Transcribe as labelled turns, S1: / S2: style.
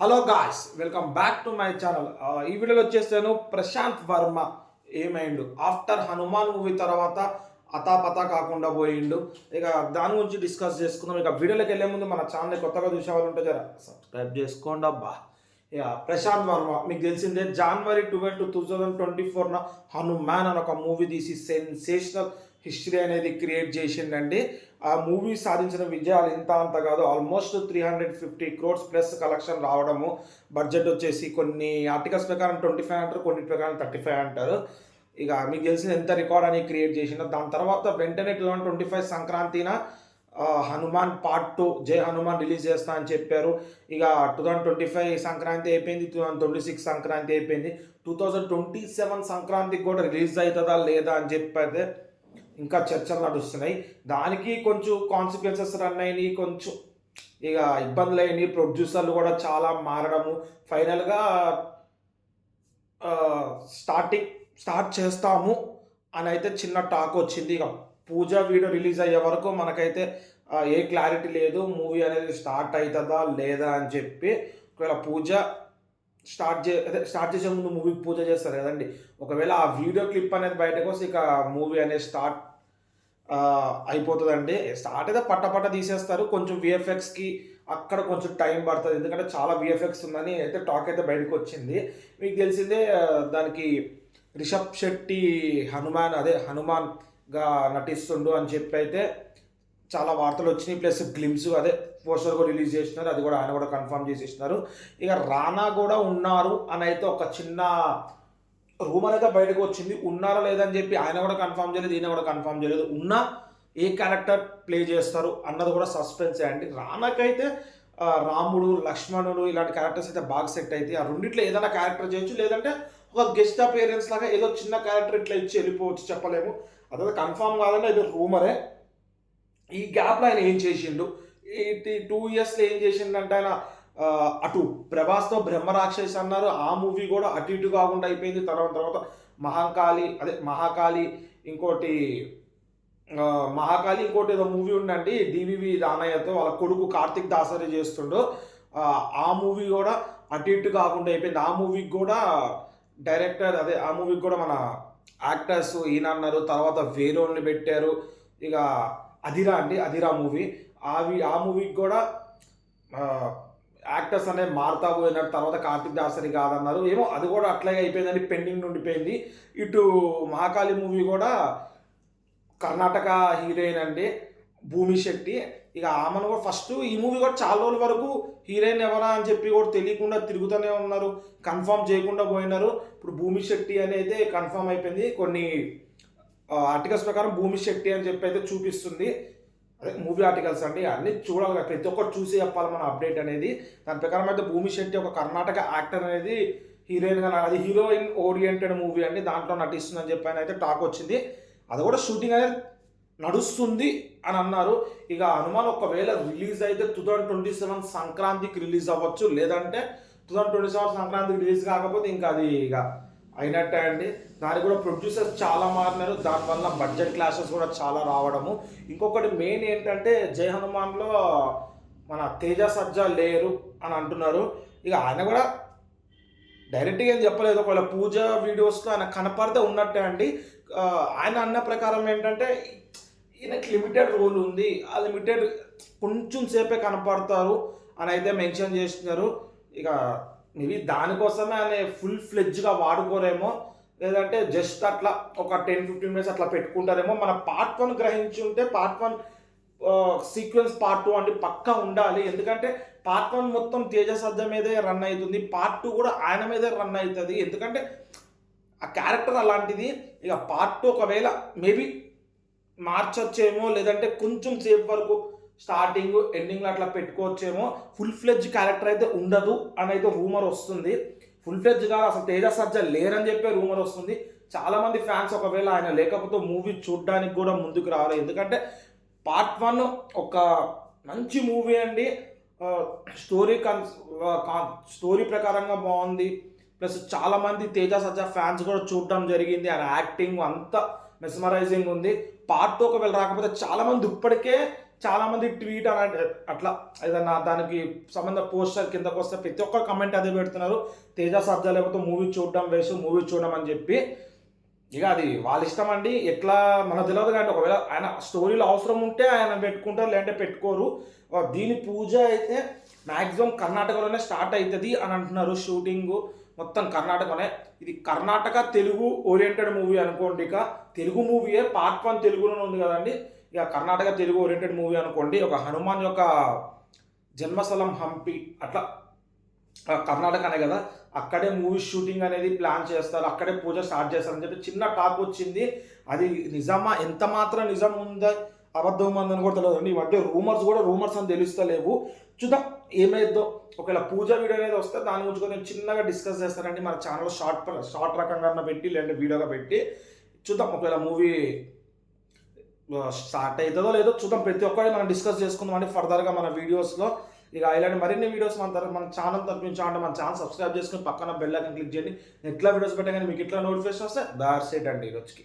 S1: Hello guys, welcome back to my channel. ఈ వీడియోలో వచ్చేసాను ప్రశాంత్ వర్మ ఏమైండు ఆఫ్టర్ హనుమాన్ మూవీ తర్వాత అతాపతా కాకుండా పోయిండు. ఇక దాని గురించి డిస్కస్ చేసుకుందాం. ఇక వీడియోలోకి వెళ్ళే ముందు మన ఛానల్ కొత్తగా చూసే వాళ్ళు ఉంటే జర సబ్స్క్రైబ్ చేసుకోండి అబ్బా. ఇక ప్రశాంత్ వర్మ మీకు తెలిసిందే, January 12, 2024 హనుమాన్ అని ఒక మూవీ తీసి సెన్సేషనల్ హిస్టరీ అనేది క్రియేట్ చేసిండండి. ఆ మూవీ సాధించిన విజయాలు ఇంత అంత కాదు, ఆల్మోస్ట్ 350 crores ప్లస్ కలెక్షన్ రావడము. బడ్జెట్ వచ్చేసి కొన్ని ఆర్టికల్స్ ప్రకారం 25 అంటారు, కొన్ని ప్రకారం 35 అంటారు. ఇక మీకు తెలిసిన ఎంత రికార్డ్ అని క్రియేట్ చేసిందో. దాని తర్వాత వెంటనే 2025 సంక్రాంతిన హనుమాన్ పార్ట్ 2 జై హనుమాన్ రిలీజ్ చేస్తా అని చెప్పారు. ఇక 2025 సంక్రాంతి అయిపోయింది, 2026 సంక్రాంతి అయిపోయింది, 2027 సంక్రాంతికి కూడా రిలీజ్ అవుతుందా లేదా అని చెప్పైతే ఇంకా చర్చలు నడుస్తున్నాయి. దానికి కొంచెం కాన్సిక్వెన్సెస్ రన్ అయినాయి, కొంచెం ఇక ఇబ్బందులు అయినాయి. ప్రొడ్యూసర్లు కూడా చాలా మారడము. ఫైనల్గా స్టార్ట్ చేస్తాము అని అయితే చిన్న టాక్ వచ్చింది. ఇక పూజ వీడియో రిలీజ్ అయ్యే వరకు మనకైతే ఏ క్లారిటీ లేదు, మూవీ అనేది స్టార్ట్ అవుతుందా లేదా అని చెప్పి. ఒకవేళ పూజ స్టార్ట్ చేసే ముందు మూవీకి పూజ చేస్తారు కదండి, ఒకవేళ ఆ వీడియో క్లిప్ అనేది బయటకు వస్తే ఇక మూవీ అనేది స్టార్ట్ అయిపోతుందండి. స్టార్ట్ అయితే పట్ట తీసేస్తారు. కొంచెం విఎఫ్ఎక్స్కి అక్కడ కొంచెం టైం పడుతుంది, ఎందుకంటే చాలా విఎఫ్ఎక్స్ ఉందని అయితే టాక్ అయితే బయటకు వచ్చింది. మీకు తెలిసిందే, దానికి రిషబ్ శెట్టి హనుమాన్గా నటిస్తుండు అని చెప్పి అయితే చాలా వార్తలు వచ్చినాయి. ప్లస్ గ్లిమ్స్ పోస్టర్ కూడా రిలీజ్ చేసినారు, అది కూడా ఆయన కూడా కన్ఫర్మ్ చేసేసినారు. ఇక రానా కూడా ఉన్నారు అని అయితే ఒక చిన్న రూమర్ అయితే బయటకు వచ్చింది. ఉన్నారా లేదని చెప్పి ఆయన కూడా కన్ఫర్మ్ చేయలేదు, ఈయన కూడా కన్ఫర్మ్ చేయలేదు. ఉన్నా ఏ క్యారెక్టర్ ప్లే చేస్తారు అన్నది కూడా సస్పెన్స్ అండి. రానాకైతే రాముడు, లక్ష్మణుడు ఇలాంటి క్యారెక్టర్స్ అయితే బాగా సెట్ అవుతాయి. ఆ రెండిట్లో ఏదైనా క్యారెక్టర్ చేయొచ్చు, లేదంటే ఒక గెస్ట్ అపియరెన్స్ లాగా ఏదో చిన్న క్యారెక్టర్ ఇట్లా ఇచ్చి వెళ్ళిపోవచ్చు, చెప్పలేము. అదే కన్ఫర్మ్ కాదంటే ఇది రూమరే. ఈ గ్యాప్లో ఆయన ఏం చేసిండు, ఈ 2 yearsలో ఏం చేసిండంటే ఆయన అటు ప్రభాస్తో బ్రహ్మరాక్షస్ అన్నారు, ఆ మూవీ కూడా అటు ఇటు కాకుండా అయిపోయింది. తర్వాత మహాకాళి ఇంకోటి ఏదో మూవీ ఉందండి డివివి రానయ్యతో, వాళ్ళ కొడుకు కార్తిక్ దాసరి చేస్తుండో, ఆ మూవీ కూడా అటు ఇటు కాకుండా అయిపోయింది. ఆ మూవీకి కూడా డైరెక్టర్ ఆ మూవీకి కూడా మన యాక్టర్స్ ఈయన అన్నారు, తర్వాత వేరేని పెట్టారు. ఇక అదిరా మూవీ, ఆ మూవీకి కూడా యాక్టర్స్ అనేది మారుతా పోయినారు. తర్వాత కార్తిక్ దాసరి కాదన్నారు, ఏమో అది కూడా అట్లాగే అయిపోయిందని పెండింగ్ ఉండిపోయింది. ఇటు మహాకాళి మూవీ కూడా కర్ణాటక హీరోయిన్ అండి భూమి శెట్టి. ఇక ఆమెను కూడా ఫస్ట్ ఈ మూవీ కూడా చాలా రోజుల వరకు హీరోయిన్ ఎవరా అని చెప్పి కూడా తెలియకుండా తిరుగుతూనే ఉన్నారు, కన్ఫర్మ్ చేయకుండా పోయినారు. ఇప్పుడు భూమి శెట్టి అనేది కన్ఫర్మ్ అయిపోయింది. కొన్ని ఆర్టికల్స్ ప్రకారం భూమి శెట్టి అని చెప్పి అయితే చూపిస్తుంది. మూవీ ఆర్టికల్స్ అండి, అన్ని చూడాలి, ప్రతి ఒక్కరు చూసి చెప్పాలి మన అప్డేట్ అనేది. దాని ప్రకారం అయితే భూమి శెట్టి ఒక కర్ణాటక యాక్టర్ అనేది హీరోయిన్గా, అది హీరోయిన్ ఓరియంటెడ్ మూవీ అండి, దాంట్లో నటిస్తుందని చెప్పి అయితే టాక్ వచ్చింది. అది కూడా షూటింగ్ అనేది నడుస్తుంది అని అన్నారు. ఇక హనుమాన్ ఒకవేళ రిలీజ్ అయితే 2027 సంక్రాంతికి రిలీజ్ అవ్వచ్చు, లేదంటే 2027 సంక్రాంతికి రిలీజ్ కాకపోతే ఇంకా అది ఇక అయినట్టే అండి. దానికి కూడా ప్రొడ్యూసర్స్ చాలా మారినారు, దానివల్ల బడ్జెట్ క్లాషెస్ కూడా చాలా రావడము. ఇంకొకటి మెయిన్ ఏంటంటే జై హనుమాన్లో మన తేజ సజ్జా లేరు అని అంటున్నారు. ఇక ఆయన కూడా డైరెక్ట్గా ఏం చెప్పలేదు, ఒకవేళ పూజ వీడియోస్లో ఆయన కనపడితే ఉన్నట్టే అండి. ఆయన అన్న ప్రకారం ఏంటంటే ఈయనకి లిమిటెడ్ రోల్ ఉంది, ఆ లిమిటెడ్ కొంచెం సేపే కనపడతారు అని అయితే మెన్షన్ చేస్తున్నారు. ఇక మేబీ దానికోసమే ఆయన ఫుల్ ఫ్లెడ్జ్గా వాడుకోరేమో, లేదంటే జస్ట్ అట్లా ఒక 10-15 minutes అట్లా పెట్టుకుంటారేమో. మన పార్ట్ 1 గ్రహించి ఉంటే పార్ట్ 1 సీక్వెన్స్ పార్ట్ 2 అంటే పక్కా ఉండాలి, ఎందుకంటే పార్ట్ 1 మొత్తం తేజ సజ్జ మీదే రన్ అవుతుంది, పార్ట్ 2 కూడా ఆయన మీదే రన్ అవుతుంది, ఎందుకంటే ఆ క్యారెక్టర్ అలాంటిది. ఇక పార్ట్ 2 ఒకవేళ మేబీ మార్చొచ్చేమో, లేదంటే కొంచెం సేపు వరకు స్టార్టింగ్ ఎండింగ్లో అట్లా పెట్టుకోవచ్చేమో. ఫుల్ ఫ్లెడ్జ్ క్యారెక్టర్ అయితే ఉండదు అని అయితే రూమర్ వస్తుంది. ఫుల్ ఫ్లెడ్జ్ కాదు, అసలు తేజ సజ్జ లేరని చెప్పే రూమర్ వస్తుంది. చాలామంది ఫ్యాన్స్ ఒకవేళ ఆయన లేకపోతే మూవీ చూడడానికి కూడా ముందుకు రావాలి, ఎందుకంటే పార్ట్ 1 ఒక మంచి మూవీ అండి. స్టోరీ ప్రకారంగా బాగుంది, ప్లస్ చాలామంది తేజ సజ్జ ఫ్యాన్స్ కూడా చూడడం జరిగింది. ఆయన యాక్టింగ్ అంతా మెస్మరైజింగ్ ఉంది. పార్ట్ 2 ఒకవేళ రాకపోతే చాలామంది ఇప్పటికే చాలామంది ట్వీట్ అలాంటి అట్లా ఏదన్నా దానికి సంబంధ పోస్టర్ కిందకు వస్తే ప్రతి ఒక్కరు కమెంట్ అదే పెడుతున్నారు, తేజ సర్జా లేకపోతే మూవీ చూడడం వేసు, మూవీ చూడడం అని చెప్పి. ఇక అది వాళ్ళ ఇష్టం అండి, ఎట్లా మనకు తెలియదు కానీ ఒకవేళ ఆయన స్టోరీలో అవసరం ఉంటే ఆయన పెట్టుకుంటారు, లేదంటే పెట్టుకోరు. దీని పూజ అయితే మ్యాక్సిమం కర్ణాటకలోనే స్టార్ట్ అవుతుంది అని అంటున్నారు. షూటింగ్ మొత్తం కర్ణాటకనే. ఇది కర్ణాటక తెలుగు ఓరియంటెడ్ మూవీ అనుకోండి. ఇక తెలుగు మూవీయే పార్ట్ 1 తెలుగులోనే ఉంది కదండి. ఇక కర్ణాటక తెలుగు ఓరియంటెడ్ మూవీ అనుకోండి. ఒక హనుమాన్ యొక్క జన్మస్థలం హంపి అట్లా కర్ణాటకనే కదా, అక్కడే మూవీ షూటింగ్ అనేది ప్లాన్ చేస్తారు, అక్కడే పూజ స్టార్ట్ చేస్తారని చెప్పి చిన్న టాక్ వచ్చింది. అది నిజమా, ఎంత మాత్రం నిజం ఉందా అబద్ధం ఉందని కూడా తెలియదు. ఈ మధ్య రూమర్స్ అని తెలుస్తలేవు. చూద్దాం ఏమైద్దో. ఒకవేళ పూజ వీడియో అనేది వస్తే దాని గురించి కొంచెం చిన్నగా డిస్కస్ చేస్తారండి మన ఛానల్లో, షార్ట్ రకంగా పెట్టి లేదంటే వీడియోగా పెట్టి చూద్దాం. ఒకవేళ మూవీ స్టార్ట్ అవుతుందో లేదో చూద్దాం. ప్రతి ఒక్కటి మనం డిస్కస్ చేసుకుందాం అండి ఫర్దర్గా మన వీడియోస్లో. ఇక ఇలాంటి మరిన్ని వీడియోస్ మన ఛానల్ తప్పించాలంటే మన ఛానల్ సబ్స్క్రైబ్ చేసుకుని పక్కన బెల్ ఐకాన్ క్లిక్ చేయండి. ఎట్లా వీడియోస్ పెట్టగానే మీకు ఇట్లా నోటిఫికేషన్ వస్తే దాట్స్ ఇట్ అండి ఈరోజుకి.